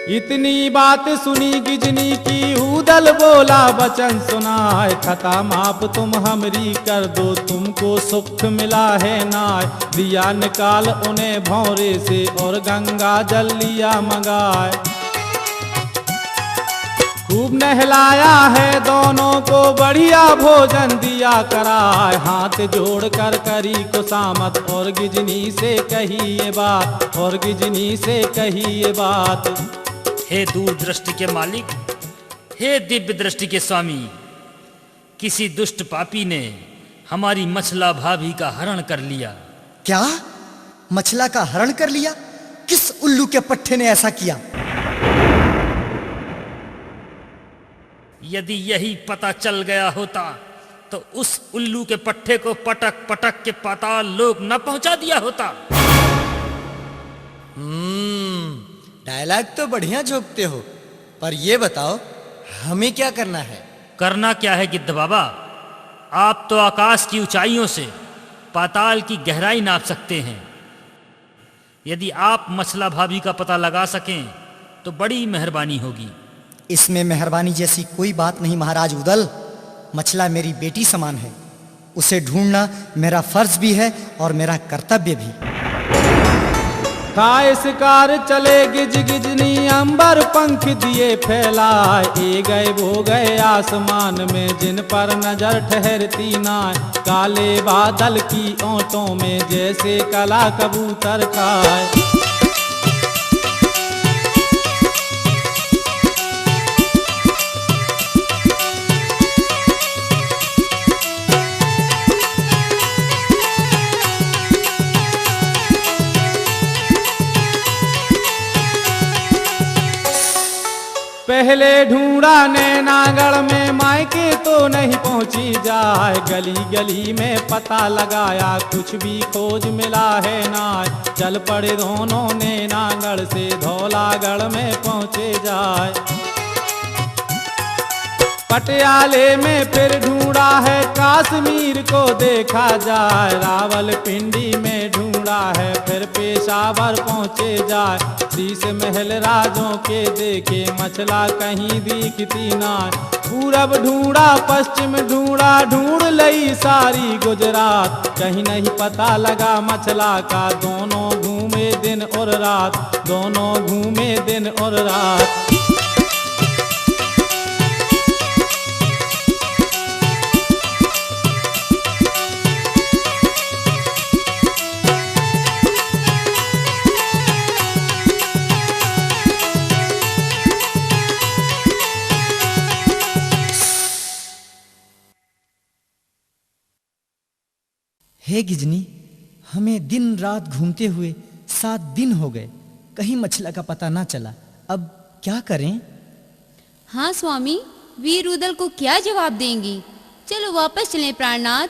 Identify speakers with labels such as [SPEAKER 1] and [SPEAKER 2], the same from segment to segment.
[SPEAKER 1] इतनी बात सुनी गिजनी की उदल बोला वचन सुनाए, खता माप तुम हमरी कर दो, तुमको सुख मिला है नाय। दिया निकाल उन्हें भौरे से और गंगा जल लिया मंगाए। खूब नहलाया है दोनों को, बढ़िया भोजन दिया कराए। हाथ जोड़ कर करी खुशामद और गिजनी से कही ये बात, और गिजनी से कही ये बात।
[SPEAKER 2] हे दूरदृष्टि के मालिक, हे दिव्य दृष्टि के स्वामी, किसी दुष्ट पापी ने हमारी मछला भाभी का हरण कर लिया।
[SPEAKER 3] क्या? मछला का हरण कर लिया? किस उल्लू के पट्टे ने ऐसा किया?
[SPEAKER 2] यदि यही पता चल गया होता तो उस उल्लू के पट्टे को पटक पटक के पाताल लोक न पहुंचा दिया होता।
[SPEAKER 3] डायलॉग तो बढ़िया झोंकते हो, पर ये बताओ हमें क्या करना है?
[SPEAKER 2] करना क्या है गिद्ध बाबा, आप तो आकाश की ऊंचाइयों से पाताल की गहराई नाप सकते हैं। यदि आप मछला भाभी का पता लगा सकें तो बड़ी मेहरबानी होगी।
[SPEAKER 3] इसमें मेहरबानी जैसी कोई बात नहीं महाराज उदल। मछला मेरी बेटी समान है, उसे ढूंढना मेरा फर्ज भी है और मेरा कर्तव्य भी।
[SPEAKER 1] खाए शिकार चले गिज गिजनी, अंबर पंख दिए फैलाए। ए गए वो गए आसमान में, जिन पर नजर ठहरती नाय। काले बादल की ओंटों में जैसे कला कबूतर खाए। पहले ढूंढा नैनागढ़ में, मायके तो नहीं पहुंची जाए। गली गली में पता लगाया, कुछ भी खोज मिला है नाय। चल पड़े दोनों नैनागढ़ से, धौलागढ़ में पहुंचे जाए। पटियाले में फिर ढूंढा है, कश्मीर को देखा जाए। रावलपिंडी में ढूंढा है, फिर पेशावर पहुंचे जाए। शीश महल राजों के देखे, मछला कहीं दिखती ना। पूरब ढूंढा पश्चिम ढूंढा, ढूंढ लई सारी गुजरात। कहीं नहीं पता लगा मछला का, दोनों घूमे दिन और रात, दोनों घूमे दिन और रात।
[SPEAKER 3] हे गिजनी, हमें दिन रात घूमते हुए 7 दिन हो गए, कहीं मछला का पता ना चला। अब क्या करें?
[SPEAKER 4] हाँ स्वामी, वीर उदल को क्या जवाब देंगी? चलो वापस चलें प्राणनाथ।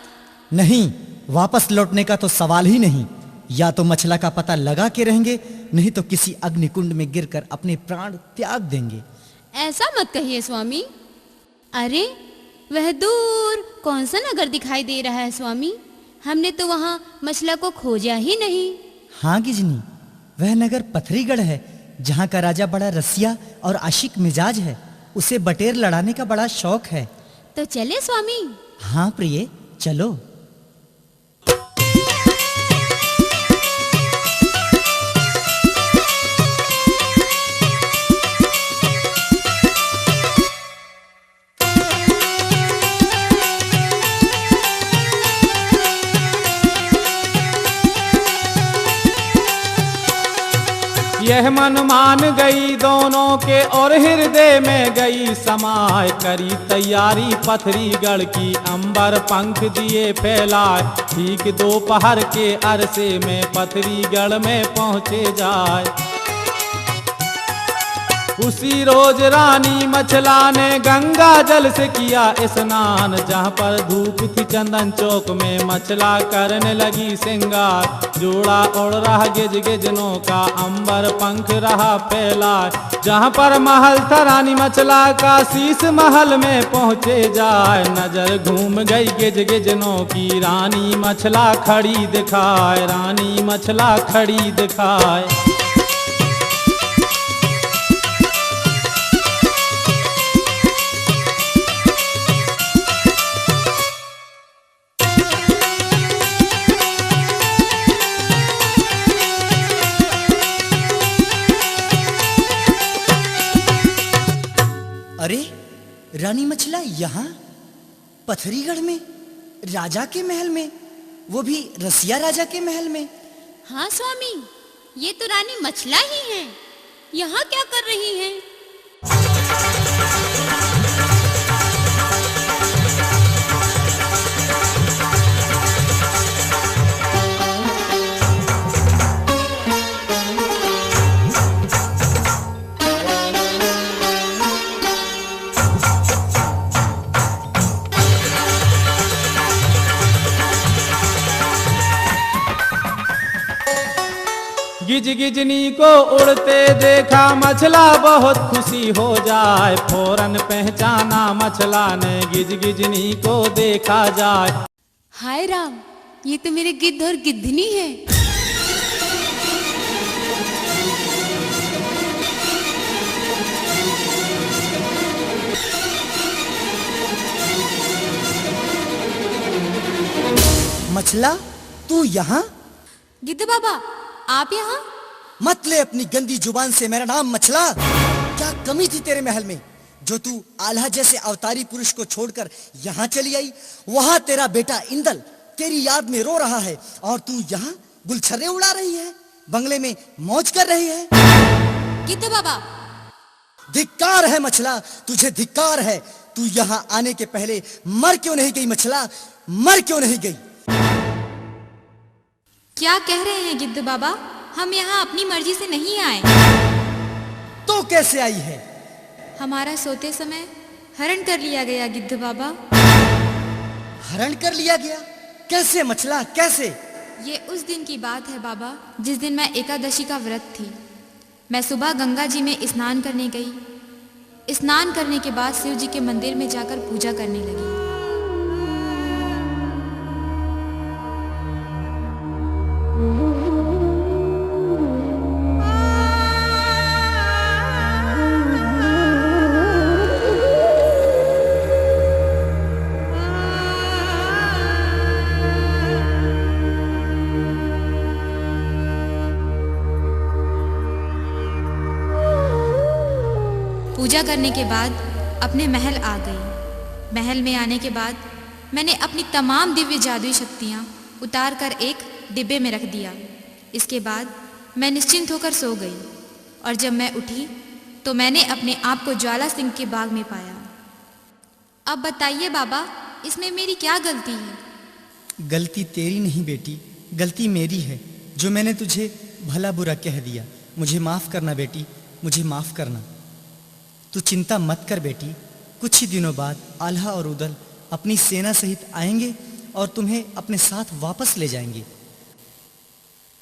[SPEAKER 3] नहीं, वापस लौटने का तो सवाल ही नहीं। या तो मछला का पता लगा के रहेंगे, नहीं तो किसी अग्निकुंड में गिरकर अपने प्राण त्याग देंगे।
[SPEAKER 4] ऐसा मत कहिए स्वामी। अरे वह दूर कौन सा नगर दिखाई दे रहा है स्वामी? हमने तो वहाँ मछला को खोजा ही नहीं।
[SPEAKER 3] हाँ गिजनी, वह नगर पथरीगढ़ है, जहाँ का राजा बड़ा रसिया और आशिक मिजाज है। उसे बटेर लड़ाने का बड़ा शौक है।
[SPEAKER 4] तो चले स्वामी।
[SPEAKER 3] हाँ प्रिय, चलो।
[SPEAKER 1] यह मन मान गई दोनों के, और हृदय में गई समाए। करी तैयारी पथरीगढ़ की, अंबर पंख दिए फैलाए। ठीक दोपहर के अरसे में पथरीगढ़ में पहुंचे जाए। उसी रोज रानी मछला ने गंगा जल से किया स्नान। जहाँ पर धूप थी चंदन चौक में, मछला करने लगी श्रृंगार। जोड़ा उड़ रहा गिज गिजनों का, अंबर पंख रहा फैला। जहाँ पर महल था रानी मछला का, शीश महल में पहुँचे जाए। नजर घूम गई गिज गिजनों की, रानी मछला खड़ी दिखाए, रानी मछला खड़ी दिखाए।
[SPEAKER 3] अरे रानी मछला यहाँ पथरीगढ़ में, राजा के महल में, वो भी रसिया राजा के महल में।
[SPEAKER 4] हाँ स्वामी, ये तो रानी मछला ही है। यहाँ क्या कर रही हैं?
[SPEAKER 1] गिज गिजनी को उड़ते देखा मछला बहुत खुशी हो जाए, फौरन पहचाना मछला ने गिज गिजनी को देखा जाए।
[SPEAKER 4] हाय राम, ये तो मेरे गिद्ध और गिद्धनी है।
[SPEAKER 3] मछला तू यहाँ?
[SPEAKER 4] गिद्ध बाबा, आप यहाँ?
[SPEAKER 3] मत ले अपनी गंदी जुबान से मेरा नाम मछला। क्या कमी थी तेरे महल में जो तू आल्हा जैसे अवतारी पुरुष को छोड़कर यहाँ चली आई? वहाँ तेरा बेटा इंदल तेरी याद में रो रहा है और तू यहाँ गुलछर्रे उड़ा रही है, बंगले में मौज कर रही है।
[SPEAKER 4] गिद्ध बाबा,
[SPEAKER 3] धिक्कार है मछला, तुझे धिक्कार है। तू यहाँ आने के पहले मर क्यों नहीं गई मछला? मर क्यों नहीं गई?
[SPEAKER 5] क्या कह रहे हैं गिद्ध बाबा? हम यहाँ अपनी मर्जी से नहीं आए।
[SPEAKER 3] तो कैसे आई है?
[SPEAKER 5] हमारा सोते समय हरण कर लिया गया गिद्ध बाबा।
[SPEAKER 3] हरण कर लिया गया? कैसे मछला, कैसे?
[SPEAKER 5] ये उस दिन की बात है बाबा, जिस दिन मैं एकादशी का व्रत थी। मैं सुबह गंगा जी में स्नान करने गई। स्नान करने के बाद शिव जी के मंदिर में जाकर पूजा करने लगी। पूजा करने के बाद अपने महल आ गई। महल में आने के बाद मैंने अपनी तमाम दिव्य जादुई शक्तियाँ उतार कर एक डिब्बे में रख दिया। इसके बाद मैं निश्चिंत होकर सो गई और जब मैं उठी तो मैंने अपने आप को ज्वाला सिंह के बाग में पाया। अब बताइए बाबा, इसमें मेरी क्या गलती है?
[SPEAKER 3] गलती तेरी नहीं बेटी, गलती मेरी है जो मैंने तुझे भला बुरा कह दिया। मुझे माफ करना बेटी, मुझे माफ करना। तू चिंता मत कर बेटी, कुछ ही दिनों बाद आल्हा और उदल अपनी सेना सहित आएंगे और तुम्हें अपने साथ वापस ले जाएंगे।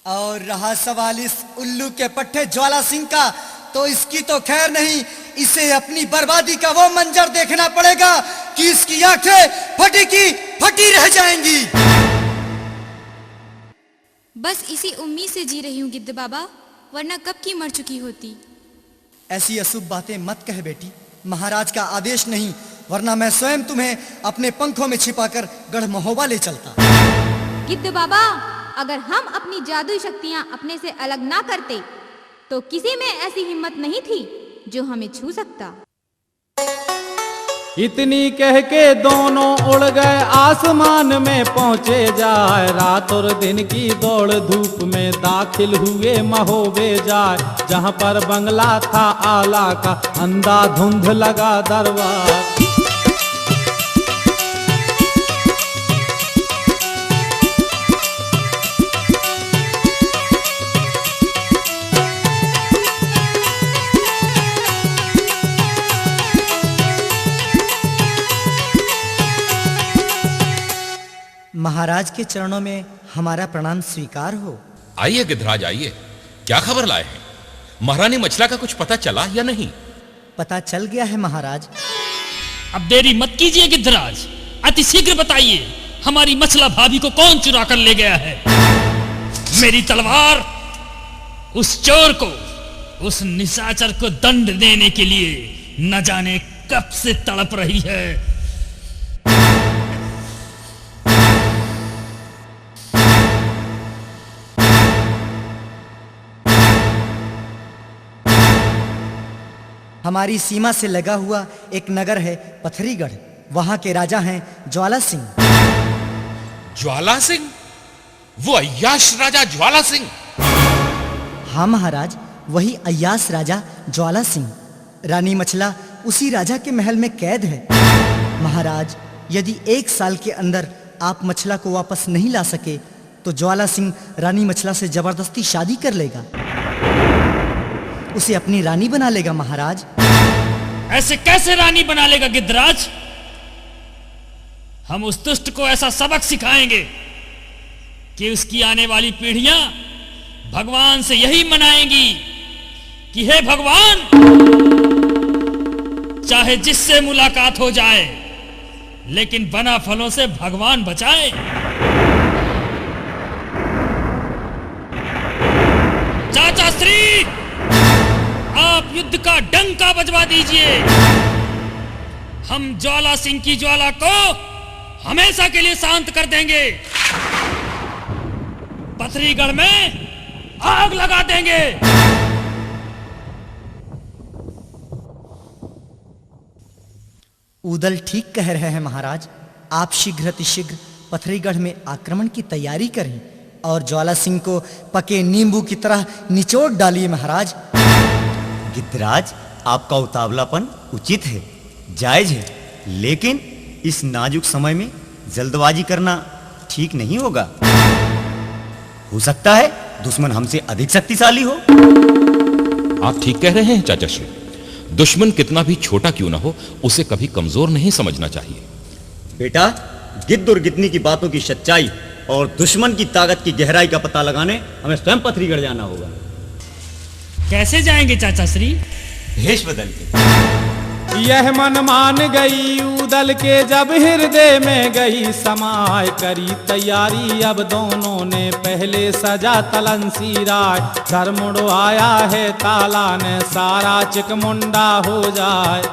[SPEAKER 3] और रहा सवाल इस उल्लू के पट्टे ज्वाला सिंह का, तो इसकी तो खैर नहीं। इसे अपनी बर्बादी का वो मंजर देखना पड़ेगा कि इसकी आंखें फटी की फटी रह जाएंगी।
[SPEAKER 5] बस इसी उम्मीद से जी रही हूँ गिद्ध बाबा, वरना कब की मर चुकी होती।
[SPEAKER 3] ऐसी अशुभ बातें मत कह बेटी, महाराज का आदेश नहीं, वरना मैं स्वयं तुम्हें अपने पंखों में छिपाकर गढ़ महोबा ले चलता।
[SPEAKER 6] गिद्ध बाबा, अगर हम अपनी जादुई शक्तियाँ अपने से अलग ना करते तो किसी में ऐसी हिम्मत नहीं थी जो हमें छू सकता।
[SPEAKER 1] इतनी कह के दोनों उड़ गए, आसमान में पहुंचे जाए। रात और दिन की दौड़ धूप में दाखिल हुए महोबे जाए। जहां पर बंगला था आला का, अंधाधुंध लगा दरबार।
[SPEAKER 3] महाराज के चरणों में हमारा प्रणाम स्वीकार हो।
[SPEAKER 7] आइए गिद्धराज आइए, क्या खबर लाए हैं? महारानी मछला का कुछ पता चला या नहीं?
[SPEAKER 3] पता चल गया है महाराज।
[SPEAKER 2] अब देरी मत कीजिए गिद्धराज, अति शीघ्र बताइए हमारी मछला भाभी को कौन चुरा कर ले गया है? मेरी तलवार उस चोर को, उस निशाचर को दंड देने के लिए न जाने कब से तड़प रही है।
[SPEAKER 3] हमारी सीमा से लगा हुआ एक नगर है पथरीगढ़। वहां के राजा हैं ज्वाला सिंह।
[SPEAKER 7] ज्वाला सिंह? वो अय्याश राजा ज्वाला सिंह?
[SPEAKER 3] हाँ महाराज, वही अय्यास राजा ज्वाला सिंह। रानी मछला उसी राजा के महल में कैद है। महाराज, यदि 1 साल के अंदर आप मछला को वापस नहीं ला सके तो ज्वाला सिंह रानी मछला से जबरदस्ती शादी कर लेगा, उसे अपनी रानी बना लेगा। महाराज,
[SPEAKER 2] ऐसे कैसे रानी बना लेगा गिद्धराज? हम उस दुष्ट को ऐसा सबक सिखाएंगे कि उसकी आने वाली पीढ़ियां भगवान से यही मनाएंगी कि हे भगवान, चाहे जिससे मुलाकात हो जाए लेकिन बना फलों से भगवान बचाए। चाचा श्री, आप युद्ध का डंका बजवा दीजिए। हम ज्वाला सिंह की ज्वाला को हमेशा के लिए शांत कर देंगे। पथरीगढ़ में आग लगा देंगे।
[SPEAKER 3] ऊदल ठीक कह रहे हैं महाराज। आप शीघ्र अतिशीघ्र पथरीगढ़ में आक्रमण की तैयारी करें और ज्वाला सिंह को पके नींबू की तरह निचोड़ डालिए। महाराज,
[SPEAKER 8] गिद्धराज, आपका उतावलापन उचित है, जायज है, लेकिन इस नाजुक समय में जल्दबाजी करना ठीक नहीं होगा। हो सकता है दुश्मन हमसे अधिक शक्तिशाली हो।
[SPEAKER 7] आप ठीक कह रहे हैं चाचा श्री। दुश्मन कितना भी छोटा क्यों ना हो, उसे कभी कमजोर नहीं समझना चाहिए।
[SPEAKER 8] बेटा, गिद्ध और गिद्धनी की बातों की सच्चाई और दुश्मन की ताकत की गहराई का पता लगाने हमें स्वयं पथरीगढ़ जाना होगा।
[SPEAKER 2] कैसे जाएंगे चाचा श्री?
[SPEAKER 8] भेष बदल के।
[SPEAKER 1] यह मन मान गई ऊदल के जब हृदय में गई समाय। करी तैयारी अब दोनों ने, पहले सजा तलंसी राय। घर मुड़वाया है ताला ने, सारा चिकमुंडा हो जाए।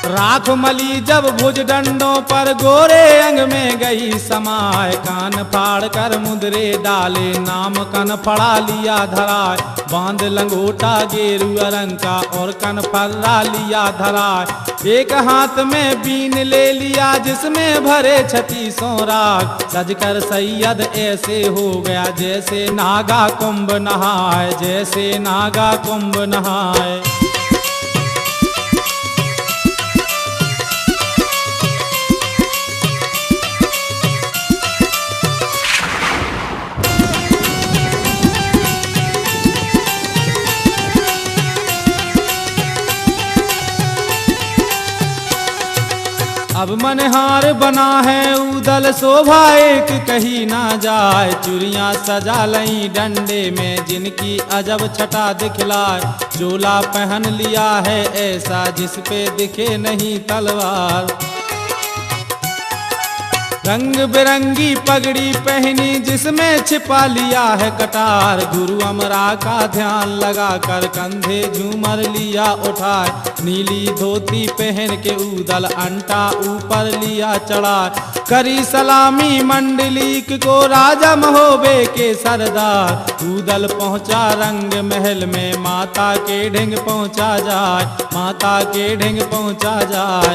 [SPEAKER 1] राख मली जब भुज डंडों पर, गोरे अंग में गई समाय। कान फाड़ कर मुद्रे डाले, नाम कन फड़ा लिया धराय। बांध लंगोटा गेरुआ रंग का और कन फर्रा लिया धराय। एक हाथ में बीन ले लिया जिसमें भरे 36 राग। सजकर सैयद ऐसे हो गया जैसे नागा कुंभ नहाए, जैसे नागा कुंभ नहाए। अब मनहार बना है ऊदल, शोभा एक कही ना जाए। चूड़ियां सजा लई डंडे में, जिनकी अजब छटा दिखलाए। चोला पहन लिया है ऐसा जिस पे दिखे नहीं तलवार। रंग बिरंगी पगड़ी पहनी जिसमें छिपा लिया है कटार। गुरु अमरा का ध्यान लगा कर कंधे झूमर लिया उठाए। नीली धोती पहन के ऊदल अंटा ऊपर लिया चढ़ा। करी सलामी मंडलीक को राजा महोबे के सरदार। ऊदल पहुंचा रंग महल में, माता के ढिंग पहुंचा जाए, माता के ढिंग पहुंचा जाए।